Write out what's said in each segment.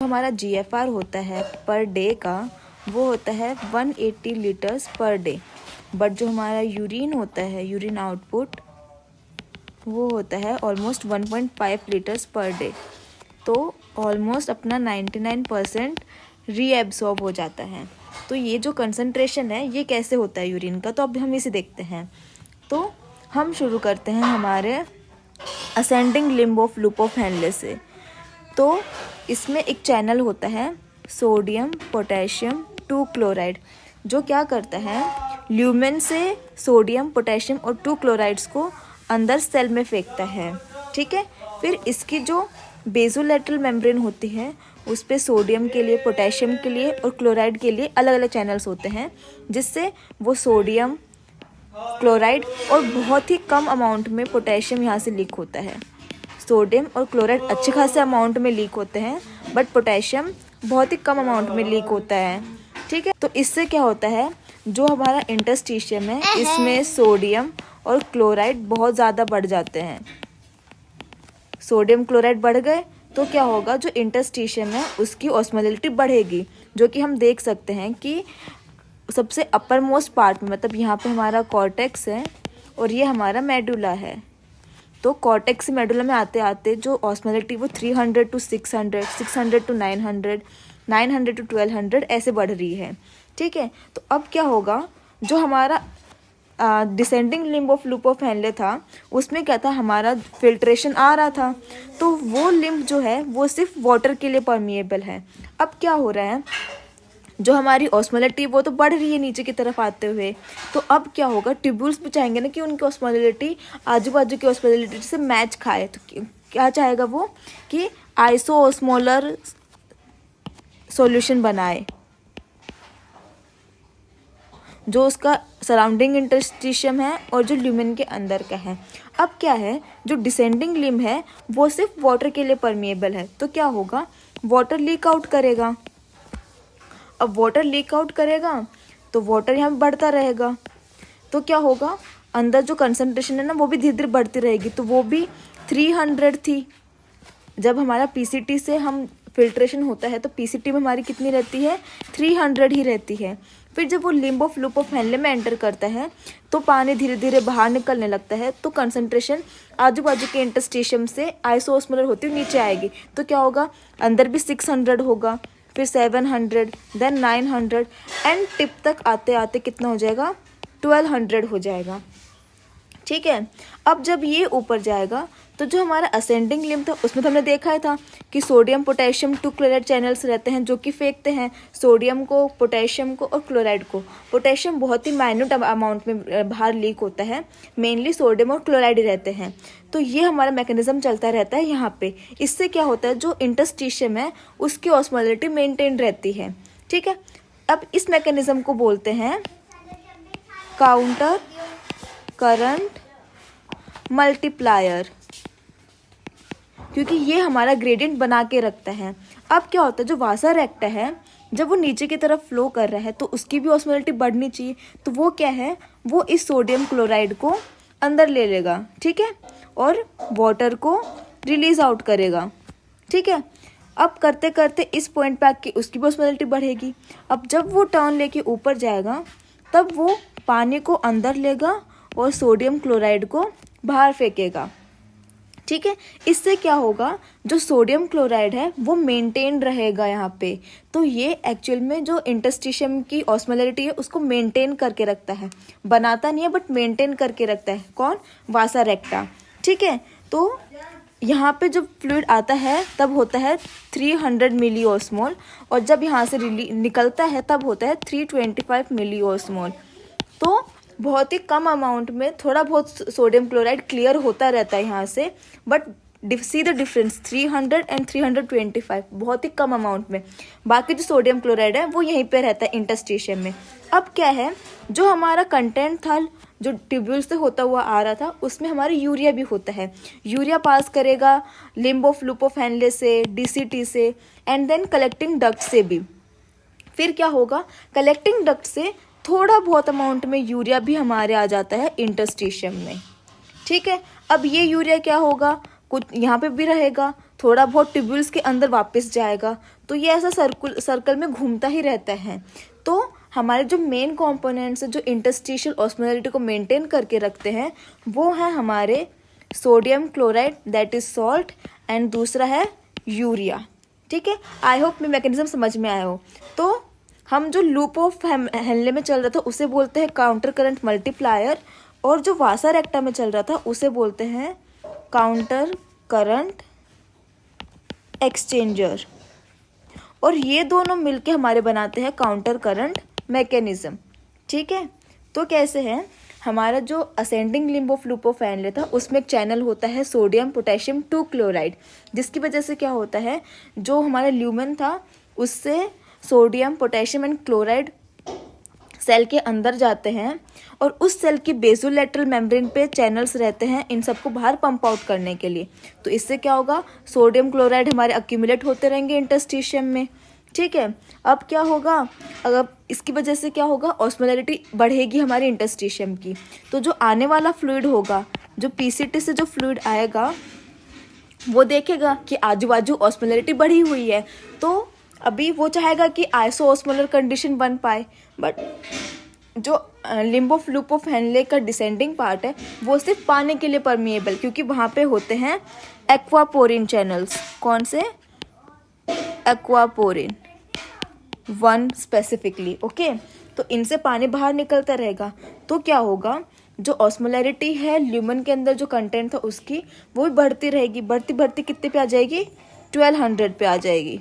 हमारा GFR होता है पर डे का वो होता है 180 लीटर्स पर डे, बट जो हमारा यूरिन होता है, यूरिन आउटपुट, वो होता है ऑलमोस्ट 1.5 लीटर्स पर डे। तो ऑलमोस्ट अपना 99% रीएब्सॉर्ब हो जाता है। तो ये जो कंसंट्रेशन है ये कैसे होता है यूरिन का, तो अब हम इसे देखते हैं। तो हम शुरू करते हैं हमारे ascending limb of loop of Henle से। तो इसमें एक चैनल होता है सोडियम पोटेशियम 2 क्लोराइड, जो क्या करता है ल्यूमेन से सोडियम पोटेशियम और 2 क्लोराइड्स को अंदर सेल में फेंकता है। ठीक है, फिर इसकी जो बेसोलेटरल मेम्ब्रेन होती है उस पे सोडियम के लिए, पोटेशियम के लिए और क्लोराइड के लिए अलग अलग चैनल्स होते हैं, जिससे वो सोडियम, क्लोराइड और बहुत ही कम अमाउंट में पोटेशियम यहाँ से लीक होता है। सोडियम और क्लोराइड अच्छे खासे अमाउंट में लीक होते हैं, बट पोटेशियम बहुत ही कम अमाउंट में लीक होता है। ठीक है, तो इससे क्या होता है, जो हमारा इंटरस्टिशियम है इसमें सोडियम और क्लोराइड बहुत ज़्यादा बढ़ जाते हैं। सोडियम क्लोराइड बढ़ गए तो क्या होगा, जो इंटरस्टिशियम है उसकी ऑस्मोलैरिटी बढ़ेगी, जो कि हम देख सकते हैं कि सबसे अपर मोस्ट पार्ट में, मतलब यहाँ पे हमारा कॉर्टेक्स है और ये हमारा मेडुला है। तो कॉर्टेक्स से मेडुला में आते आते जो ऑस्मोलैरिटी वो 300 to 600, 600 to 900, 900 to 1200 ऐसे बढ़ रही है। ठीक है, तो अब क्या होगा, जो हमारा descending limb of loop of Henle था उसमें क्या था, हमारा फिल्ट्रेशन आ रहा था, तो वो लिम्ब जो है वो सिर्फ वाटर के लिए परमिएबल है। अब क्या हो रहा है, जो हमारी ऑस्मोलैरिटी वो तो बढ़ रही है नीचे की तरफ आते हुए, तो अब क्या होगा, ट्यूब्यूल्स भी चाहेंगे ना कि उनकी ऑस्मोलैरिटी आजू बाजू की ऑस्मोलैरिटी से मैच खाए। तो क्या चाहेगा वो कि आइसोऑस्मोलर सॉल्यूशन बनाए, जो उसका सराउंडिंग इंटरस्टिशियम है और जो ल्यूमेन के अंदर का है। अब क्या है, जो डिसेंडिंग लिम्ब है वो सिर्फ वाटर के लिए परमिएबल है, तो क्या होगा, वाटर लीक आउट करेगा। अब वाटर लीक आउट करेगा तो वाटर यहाँ पे बढ़ता रहेगा, तो क्या होगा, अंदर जो कंसंट्रेशन है ना वो भी धीरे धीरे बढ़ती रहेगी। तो वो भी 300 थी, जब हमारा पीसीटी से हम फिल्ट्रेशन होता है तो पीसीटी में हमारी कितनी रहती है, 300 ही रहती है। फिर जब वो limb of loop of Henle में एंटर करता है तो पानी धीरे धीरे बाहर निकलने लगता है, तो कंसंट्रेशन आजू बाजू के इंटरस्टिशियम से आइसोऑस्मोलर होती हुई नीचे आएगी। तो क्या होगा, अंदर भी 600 होगा, फिर 700, देन 900 एंड टिप तक आते आते कितना हो जाएगा, 1200 हो जाएगा। ठीक है, अब जब ये ऊपर जाएगा तो जो हमारा असेंडिंग लिम्ब था उसमें तो हमने देखा ही था कि सोडियम पोटेशियम 2 क्लोराइड चैनल्स रहते हैं जो कि फेंकते हैं सोडियम को, पोटेशियम को और क्लोराइड को। पोटेशियम बहुत ही माइन्यूट अमाउंट में बाहर लीक होता है, मेनली सोडियम और क्लोराइड ही रहते हैं। तो ये हमारा मैकेनिज्म चलता रहता है यहाँ पे। इससे क्या होता है, जो इंटरस्टिशियम है उसकी ऑस्मोलैरिटी मेंटेन रहती है। ठीक है, अब इस मैकेनिज्म को बोलते हैं काउंटर करंट मल्टीप्लायर, क्योंकि ये हमारा ग्रेडियंट बना के रखता है। अब क्या होता है, जो वासा रेक्टा है जब वो नीचे की तरफ फ्लो कर रहा है तो उसकी भी ऑस्मोलैरिटी बढ़नी चाहिए, तो वो क्या है, वो इस सोडियम क्लोराइड को अंदर ले लेगा। ठीक है, और वाटर को रिलीज आउट करेगा। ठीक है, अब करते करते इस पॉइंट पे आके उसकी भी ऑस्मोलैरिटी बढ़ेगी। अब जब वो टर्न लेके ऊपर जाएगा तब वो पानी को अंदर लेगा और सोडियम क्लोराइड को बाहर फेंकेगा। ठीक है, इससे क्या होगा, जो सोडियम क्लोराइड है वो मेंटेन रहेगा यहाँ पे। तो ये एक्चुअल में जो इंटरस्टिशियम की ऑस्मोलैरिटी है उसको मेंटेन करके रखता है, बनाता नहीं है बट मेंटेन करके रखता है। कौन, वासा रेक्टा। ठीक है, तो यहाँ पे जब फ्लूइड आता है तब होता है 300 मिली ऑस्मोल, और जब यहाँ से निकलता है तब होता है 325 मिली ऑस्मोल। तो बहुत ही कम अमाउंट में थोड़ा बहुत सोडियम क्लोराइड क्लियर होता रहता है यहाँ से, but see the difference 300 and 325, बहुत ही कम अमाउंट में। बाकी जो सोडियम क्लोराइड है वो यहीं पे रहता है इंटरस्टिशियम में। अब क्या है, जो हमारा कंटेंट था जो ट्यूब्यूल से होता हुआ आ रहा था उसमें हमारा यूरिया भी होता है। यूरिया पास करेगा limb of loop of Henle से, डीसीटी से एंड देन कलेक्टिंग डक्ट से भी। फिर क्या होगा, कलेक्टिंग डक्ट से थोड़ा बहुत अमाउंट में यूरिया भी हमारे आ जाता है इंटरस्टिशियम में। ठीक है, अब ये यूरिया क्या होगा, कुछ यहाँ पे भी रहेगा थोड़ा बहुत ट्यूब्यूल्स के अंदर वापस जाएगा। तो ये ऐसा सर्कल में घूमता ही रहता है। तो हमारे जो मेन कंपोनेंट्स जो इंटरस्टिशियल ऑस्मोलरिटी को मेंटेन करके रखते हैं वो है हमारे sodium chloride that is salt and दूसरा है यूरिया। ठीक है, आई होप मैं मैकेनिज्म समझ में आया हो। तो हम जो लूप ऑफ हेनले में चल रहा था उसे बोलते हैं काउंटर करंट मल्टीप्लायर, और जो वासा रेक्टा में चल रहा था उसे बोलते हैं काउंटर करंट एक्सचेंजर। और ये दोनों मिलके हमारे बनाते हैं काउंटर करंट मैकेनिज्म। ठीक है, तो कैसे है, हमारा जो ascending limb of loop of Henle था उसमें एक चैनल होता है सोडियम पोटेशियम 2 क्लोराइड, जिसकी वजह से क्या होता है, जो हमारा ल्यूमेन था उससे sodium potassium and chloride cell के अंदर जाते हैं, और उस सेल की बेसोलैटरल मेम्ब्रेन पे चैनल्स रहते हैं इन सबको बाहर पंप आउट करने के लिए। तो इससे क्या होगा, सोडियम क्लोराइड हमारे अक्यूमुलेट होते रहेंगे इंटरस्टिशियम में। ठीक है, अब क्या होगा, अगर इसकी वजह से क्या होगा, ऑस्मोलरिटी बढ़ेगी हमारे इंटरस्टिशियम की। तो जो आने वाला फ्लूइड होगा, जो पीसीटी से जो फ्लूइड आएगा वो देखेगा कि आजू बाजू ऑस्मोलरिटी बढ़ी हुई है, तो अभी वो चाहेगा कि आइसोऑस्मोलर कंडीशन बन पाए। बट जो limb of loop of Henle का डिसेंडिंग पार्ट है वो सिर्फ पानी के लिए परमिएबल, क्योंकि वहाँ पे होते हैं एक्वापोरिन चैनल्स। कौन से? Aquaporin 1 specifically. ओके, तो इनसे पानी बाहर निकलता रहेगा। तो क्या होगा, जो ऑस्मोलरिटी है ल्यूमन के अंदर जो कंटेंट था उसकी, वो भी बढ़ती रहेगी। बढ़ती बढ़ती कितने पे आ जाएगी, 1200 पे आ जाएगी।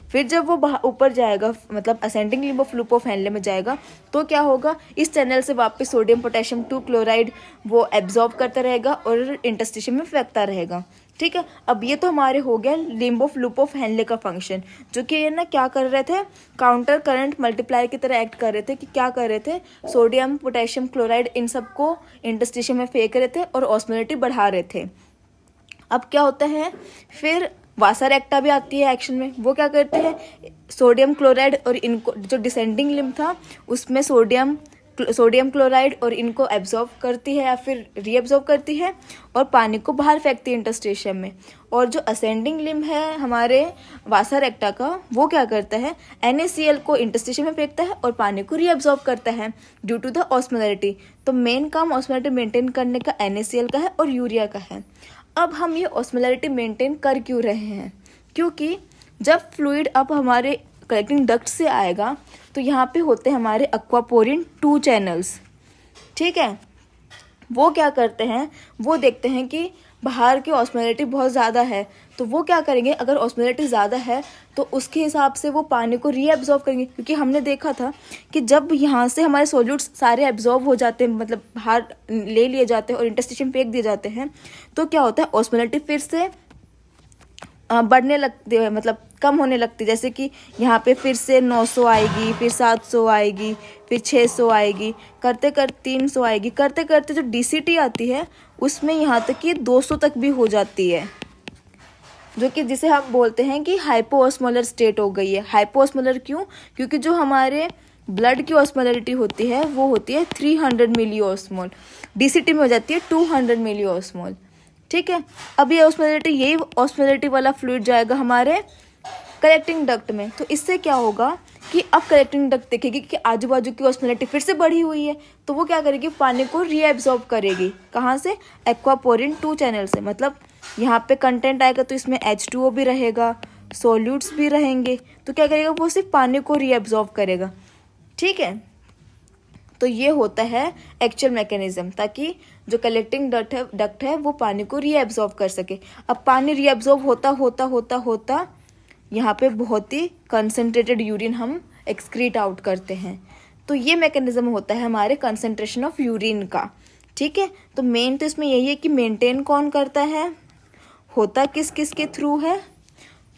फिर जब वो ऊपर जाएगा, मतलब ascending limb of loop of Henle में जाएगा, तो क्या होगा, इस चैनल से वापस सोडियम पोटेशियम 2 क्लोराइड वो एब्जॉर्ब करता रहेगा और इंटरस्टिशियम में फेंकता रहेगा। ठीक है, अब ये तो हमारे हो गया limb of loop of Henle का फंक्शन, जो कि ये ना क्या कर रहे थे, काउंटर करंट मल्टीप्लायर की तरह एक्ट कर रहे थे। कि क्या कर रहे थे, सोडियम पोटेशियम क्लोराइड इन सबको इंटरस्टिशियम में फेंक रहे थे और ऑस्मोलरिटी बढ़ा रहे थे। अब क्या होता है, फिर वासा रेक्टा भी आती है एक्शन में। वो क्या करते हैं, सोडियम क्लोराइड और इनको जो डिसेंडिंग लिम्ब था उसमें सोडियम क्लोराइड और इनको एब्जॉर्ब करती है या फिर रीएब्जॉर्ब करती है और पानी को बाहर फेंकती है इंटरस्टिशियम में। और जो असेंडिंग लिम्ब है हमारे वासा रेक्टा का, वो क्या करता है, NaCl को इंटरस्टिशियम में फेंकता है और पानी को रीएब्जॉर्ब करता है ड्यू टू द ऑस्मोलरिटी। तो मेन काम ऑस्मोलरिटी मेंटेन करने का NaCl का है और यूरिया का है। अब हम ये ऑस्मोलरिटी मेंटेन कर क्यों रहे हैं, क्योंकि जब फ्लूइड अब हमारे कलेक्टिंग डक्ट से आएगा तो यहाँ पे होते हैं हमारे एक्वापोरिन 2 चैनल्स। ठीक है, वो क्या करते हैं, वो देखते हैं कि बाहर की ऑस्मोलरिटी बहुत ज़्यादा है, तो वो क्या करेंगे, अगर ऑस्मोलरिटी ज़्यादा है तो उसके हिसाब से वो पानी को रीएब्जॉर्ब करेंगे। क्योंकि हमने देखा था कि जब यहाँ से हमारे सॉल्यूट्स सारे एब्जॉर्ब हो जाते हैं, मतलब बाहर ले लिए जाते हैं और इंटरस्टिशियम फेंक दिए जाते हैं, तो क्या होता है, ऑस्मोलरिटी फिर से बढ़ने लगती है, मतलब कम होने लगती है। जैसे कि यहाँ पे फिर से 900 आएगी, फिर 700 आएगी, फिर 600 आएगी, करते करते 300 आएगी, करते करते जो DCT आती है उसमें यहाँ तक कि 200 तक भी हो जाती है, जो कि जिसे हम बोलते हैं कि हाइपोऑस्मोलर स्टेट हो गई है। हाइपोऑस्मोलर क्यों, क्योंकि जो हमारे ब्लड की ऑस्मोलरिटी होती है वो होती है 300 मिलीऑस्मोल, DCT में हो जाती है 200 मिलीऑस्मोल। ठीक है, अब ये ऑस्मोलरिटी, यही ऑस्मोलरिटी वाला फ्लूइड जाएगा हमारे कलेक्टिंग डक्ट में। तो इससे क्या होगा कि अब कलेक्टिंग डक्ट देखेगी कि आजू बाजू की ऑस्मोलरिटी फिर से बढ़ी हुई है, तो वो क्या करेगी, पानी को रीएब्जॉर्ब करेगी। कहाँ से, एक्वापोरिन 2 चैनल से। मतलब यहाँ पे कंटेंट आएगा तो इसमें H2O भी रहेगा, सॉल्यूट्स भी रहेंगे, तो क्या करेगा, वो सिर्फ पानी को रीएब्जॉर्ब करेगा। ठीक है, तो ये होता है एक्चुअल मैकेनिज्म, ताकि जो कलेक्टिंग डक्ट है वो पानी को रीएब्जॉर्ब कर सके। अब पानी रीएब्जॉर्ब होता होता होता होता यहाँ पे बहुत ही कंसनट्रेटेड यूरिन हम एक्सक्रीट आउट करते हैं। तो ये मैकेनिज्म होता है हमारे कंसंट्रेशन ऑफ यूरिन का। ठीक है, तो मेन तो इसमें यही है कि मेंटेन कौन करता है, होता किस किस के थ्रू है।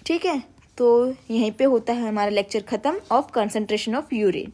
ठीक है, तो यहीं पे होता है हमारा लेक्चर ख़त्म ऑफ कंसंट्रेशन ऑफ यूरिन।